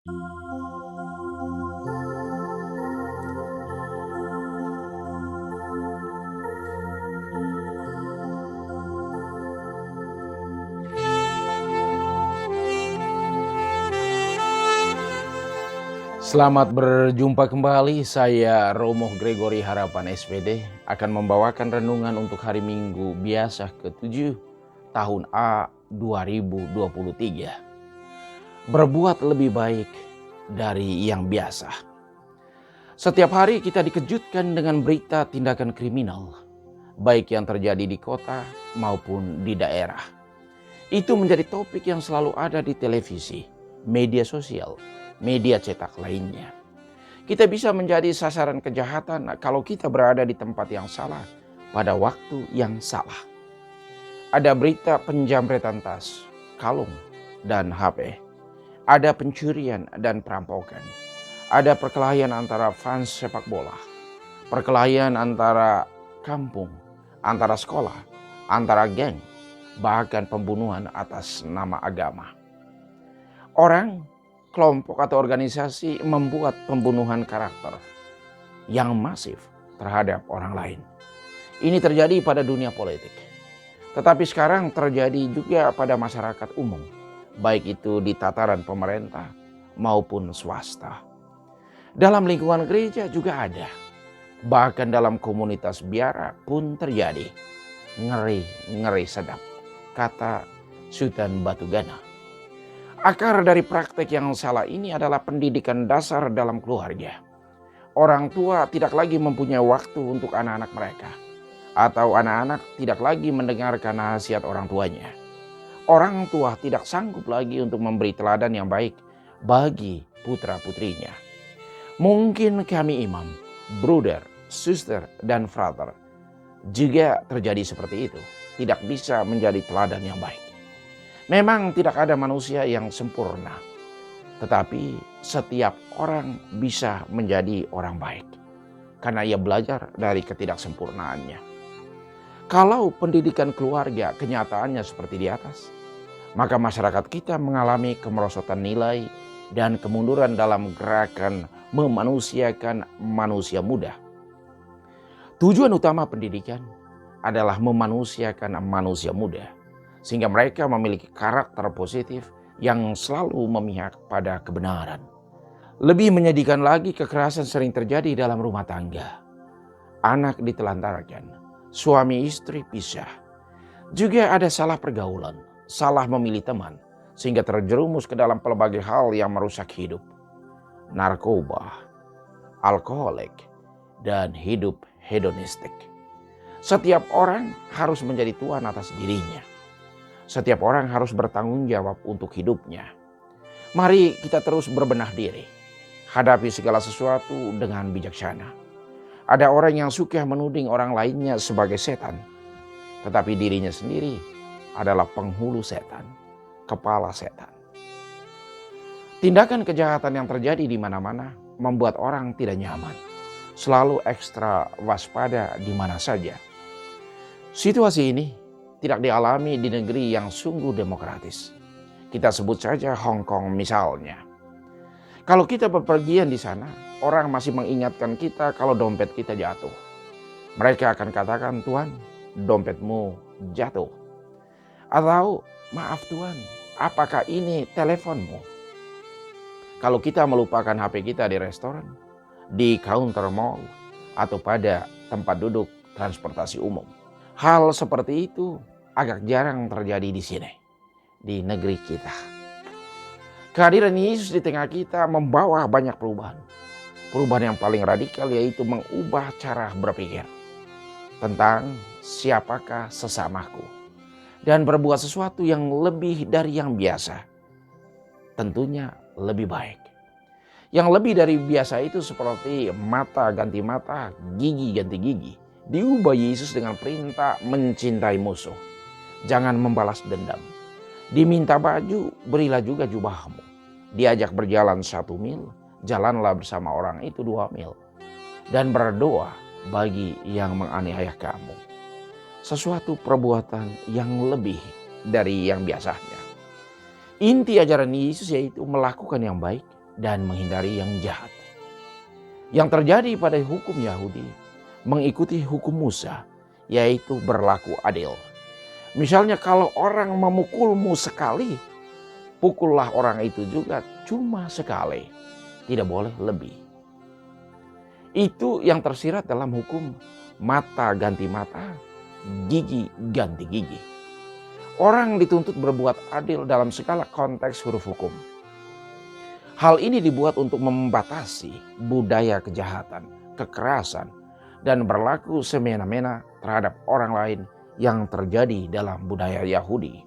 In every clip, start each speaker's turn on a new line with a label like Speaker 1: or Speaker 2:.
Speaker 1: Selamat berjumpa kembali, saya Romo Gregory Harapan SPD akan membawakan renungan untuk hari Minggu biasa ke-7 tahun A 2023. Berbuat lebih baik dari yang biasa. Setiap hari kita dikejutkan dengan berita tindakan kriminal, baik yang terjadi di kota maupun di daerah. Itu menjadi topik yang selalu ada di televisi, media sosial, media cetak lainnya. Kita bisa menjadi sasaran kejahatan kalau kita berada di tempat yang salah pada waktu yang salah. Ada berita penjamretan tas, kalung, dan HP. Ada pencurian dan perampokan. Ada perkelahian antara fans sepak bola. Perkelahian antara kampung, antara sekolah, antara geng, bahkan pembunuhan atas nama agama. Orang, kelompok atau organisasi membuat pembunuhan karakter yang masif terhadap orang lain. Ini terjadi pada dunia politik. Tetapi sekarang terjadi juga pada masyarakat umum, baik itu di tataran pemerintah maupun swasta. Dalam lingkungan gereja juga ada. Bahkan dalam komunitas biara pun terjadi. Ngeri sedap, kata Sultan Batu Gana. Akar dari praktek yang salah ini adalah pendidikan dasar dalam keluarga. Orang tua tidak lagi mempunyai waktu untuk anak-anak mereka. Atau anak-anak tidak lagi mendengarkan nasihat orang tuanya. Orang tua tidak sanggup lagi untuk memberi teladan yang baik bagi putra-putrinya. Mungkin kami imam, brother, sister, dan father juga terjadi seperti itu. Tidak bisa menjadi teladan yang baik. Memang tidak ada manusia yang sempurna. Tetapi setiap orang bisa menjadi orang baik. Karena ia belajar dari ketidaksempurnaannya. Kalau pendidikan keluarga kenyataannya seperti di atas, maka masyarakat kita mengalami kemerosotan nilai dan kemunduran dalam gerakan memanusiakan manusia muda. Tujuan utama pendidikan adalah memanusiakan manusia muda, sehingga mereka memiliki karakter positif yang selalu memihak pada kebenaran. Lebih menyedihkan lagi, kekerasan sering terjadi dalam rumah tangga. Anak ditelantarkan, suami istri pisah. Juga ada salah pergaulan, salah memilih teman, sehingga terjerumus ke dalam pelbagai hal yang merusak hidup. Narkoba, alkoholik, dan hidup hedonistik. Setiap orang harus menjadi tuan atas dirinya. Setiap orang harus bertanggung jawab untuk hidupnya. Mari kita terus berbenah diri. Hadapi segala sesuatu dengan bijaksana. Ada orang yang suka menuding orang lainnya sebagai setan. Tetapi dirinya sendiri adalah penghulu setan, kepala setan. Tindakan kejahatan yang terjadi di mana-mana membuat orang tidak nyaman. Selalu ekstra waspada di mana saja. Situasi ini tidak dialami di negeri yang sungguh demokratis. Kita sebut saja Hong Kong misalnya. Kalau kita bepergian di sana, orang masih mengingatkan kita kalau dompet kita jatuh. Mereka akan katakan, "Tuan, dompetmu jatuh." Atau, "Maaf Tuan, apakah ini teleponmu?" Kalau kita melupakan HP kita di restoran, di counter mall, atau pada tempat duduk transportasi umum. Hal seperti itu agak jarang terjadi di sini, di negeri kita. Kehadiran Yesus di tengah kita membawa banyak perubahan. Perubahan yang paling radikal yaitu mengubah cara berpikir tentang siapakah sesamaku. Dan berbuat sesuatu yang lebih dari yang biasa. Tentunya lebih baik. Yang lebih dari biasa itu seperti mata ganti mata, gigi ganti gigi. Diubah Yesus dengan perintah mencintai musuh. Jangan membalas dendam. Diminta baju, berilah juga jubahmu. Diajak berjalan 1 mil, jalanlah bersama orang itu 2 mil. Dan berdoa bagi yang menganiaya kamu. Sesuatu perbuatan yang lebih dari yang biasanya. Inti ajaran Yesus yaitu melakukan yang baik dan menghindari yang jahat. Yang terjadi pada hukum Yahudi mengikuti hukum Musa, yaitu berlaku adil. Misalnya kalau orang memukulmu sekali, pukullah orang itu juga cuma sekali, tidak boleh lebih. Itu yang tersirat dalam hukum mata ganti mata, gigi ganti gigi. Orang dituntut berbuat adil dalam segala konteks huruf hukum. Hal ini dibuat untuk membatasi budaya kejahatan, kekerasan, dan berlaku semena-mena terhadap orang lain yang terjadi dalam budaya Yahudi.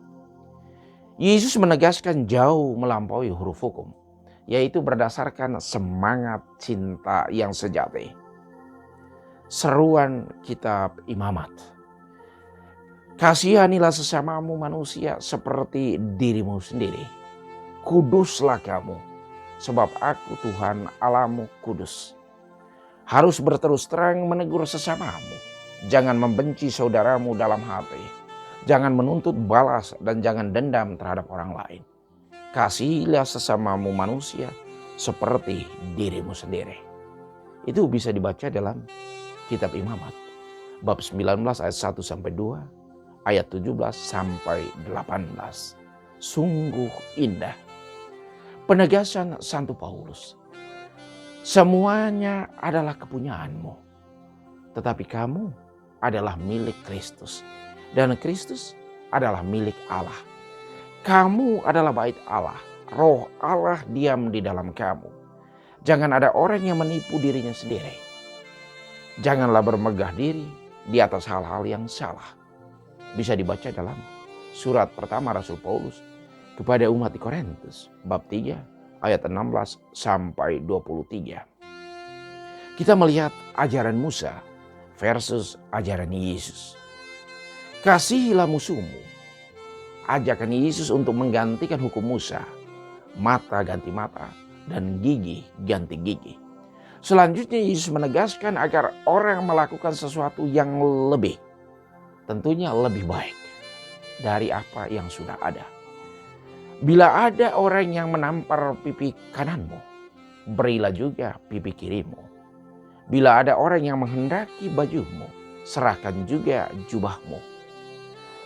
Speaker 1: Yesus menegaskan jauh melampaui huruf hukum, yaitu berdasarkan semangat cinta yang sejati. Seruan kitab Imamat. Kasihanilah sesamamu manusia seperti dirimu sendiri. Kuduslah kamu, sebab aku Tuhan Allahmu kudus. Harus berterus terang menegur sesamamu. Jangan membenci saudaramu dalam hati. Jangan menuntut balas dan jangan dendam terhadap orang lain. Kasihilah sesamamu manusia seperti dirimu sendiri. Itu bisa dibaca dalam kitab Imamat. Bab 19 ayat 1 sampai 2, ayat 17 sampai 18. Sungguh indah. Penegasan Santo Paulus. Semuanya adalah kepunyaanmu. Tetapi kamu adalah milik Kristus. Dan Kristus adalah milik Allah. Kamu adalah bait Allah. Roh Allah diam di dalam kamu. Jangan ada orang yang menipu dirinya sendiri. Janganlah bermegah diri di atas hal-hal yang salah. Bisa dibaca dalam surat pertama Rasul Paulus kepada umat di Korintus bab 3 ayat 16 sampai 23. Kita melihat ajaran Musa versus ajaran Yesus. Kasihilah musuhmu. Ajakan Yesus untuk menggantikan hukum Musa. Mata ganti mata dan gigi ganti gigi. Selanjutnya Yesus menegaskan agar orang melakukan sesuatu yang lebih. Tentunya lebih baik dari apa yang sudah ada. Bila ada orang yang menampar pipi kananmu, berilah juga pipi kirimu. Bila ada orang yang menghendaki bajumu, serahkan juga jubahmu.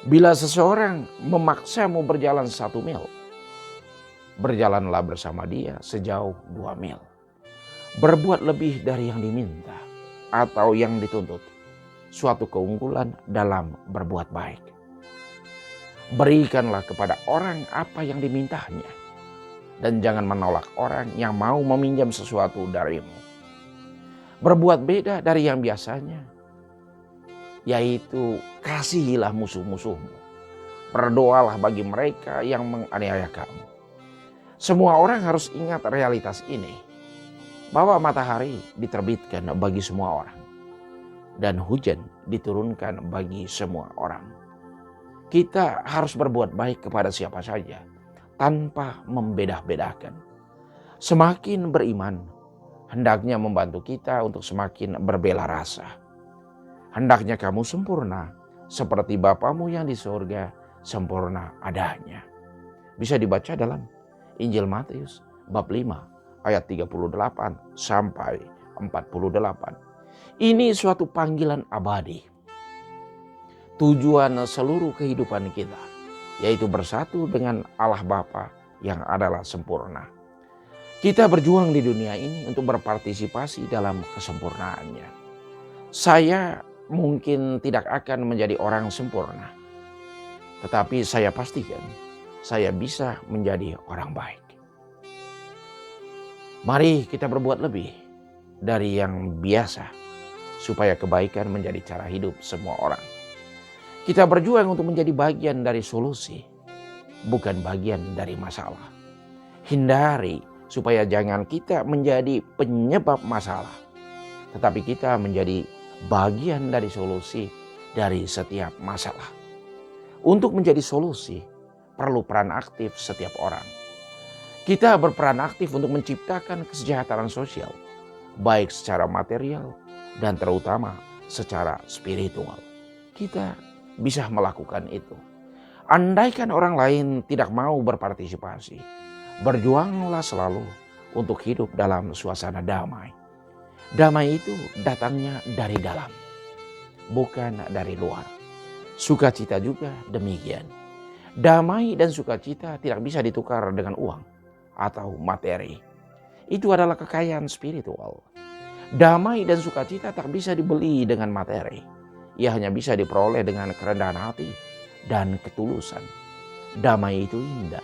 Speaker 1: Bila seseorang memaksamu berjalan 1 mil, berjalanlah bersama dia sejauh 2 mil. Berbuat lebih dari yang diminta atau yang dituntut, suatu keunggulan dalam berbuat baik. Berikanlah kepada orang apa yang dimintanya. Dan jangan menolak orang yang mau meminjam sesuatu darimu. Berbuat beda dari yang biasanya. Yaitu kasihilah musuh-musuhmu. Berdoalah bagi mereka yang menganiaya kamu. Semua orang harus ingat realitas ini. Bahwa matahari diterbitkan bagi semua orang. Dan hujan diturunkan bagi semua orang. Kita harus berbuat baik kepada siapa saja tanpa membedah-bedakan. Semakin beriman, hendaknya membantu kita untuk semakin berbela rasa. Hendaknya kamu sempurna seperti Bapamu yang di surga sempurna adanya. Bisa dibaca dalam Injil Matius bab 5 ayat 38 sampai 48. Ini suatu panggilan abadi. Tujuan seluruh kehidupan kita, yaitu bersatu dengan Allah Bapa yang adalah sempurna. Kita berjuang di dunia ini untuk berpartisipasi dalam kesempurnaannya. Saya mungkin tidak akan menjadi orang sempurna, tetapi saya pastikan saya bisa menjadi orang baik. Mari kita berbuat lebih dari yang biasa, supaya kebaikan menjadi cara hidup semua orang. Kita berjuang untuk menjadi bagian dari solusi, bukan bagian dari masalah. Hindari supaya jangan kita menjadi penyebab masalah, tetapi kita menjadi bagian dari solusi dari setiap masalah. Untuk menjadi solusi, perlu peran aktif setiap orang. Kita berperan aktif untuk menciptakan kesejahteraan sosial, baik secara material dan terutama secara spiritual. Kita bisa melakukan itu. Andaikan orang lain tidak mau berpartisipasi, berjuanglah selalu untuk hidup dalam suasana damai. Damai itu datangnya dari dalam, bukan dari luar. Sukacita juga demikian. Damai dan sukacita tidak bisa ditukar dengan uang atau materi. Itu adalah kekayaan spiritual. Damai dan sukacita tak bisa dibeli dengan materi. Ia hanya bisa diperoleh dengan kerendahan hati dan ketulusan. Damai itu indah.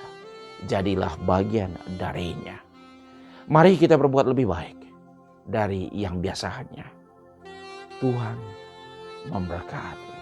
Speaker 1: Jadilah bagian darinya. Mari kita berbuat lebih baik dari yang biasanya. Tuhan memberkati.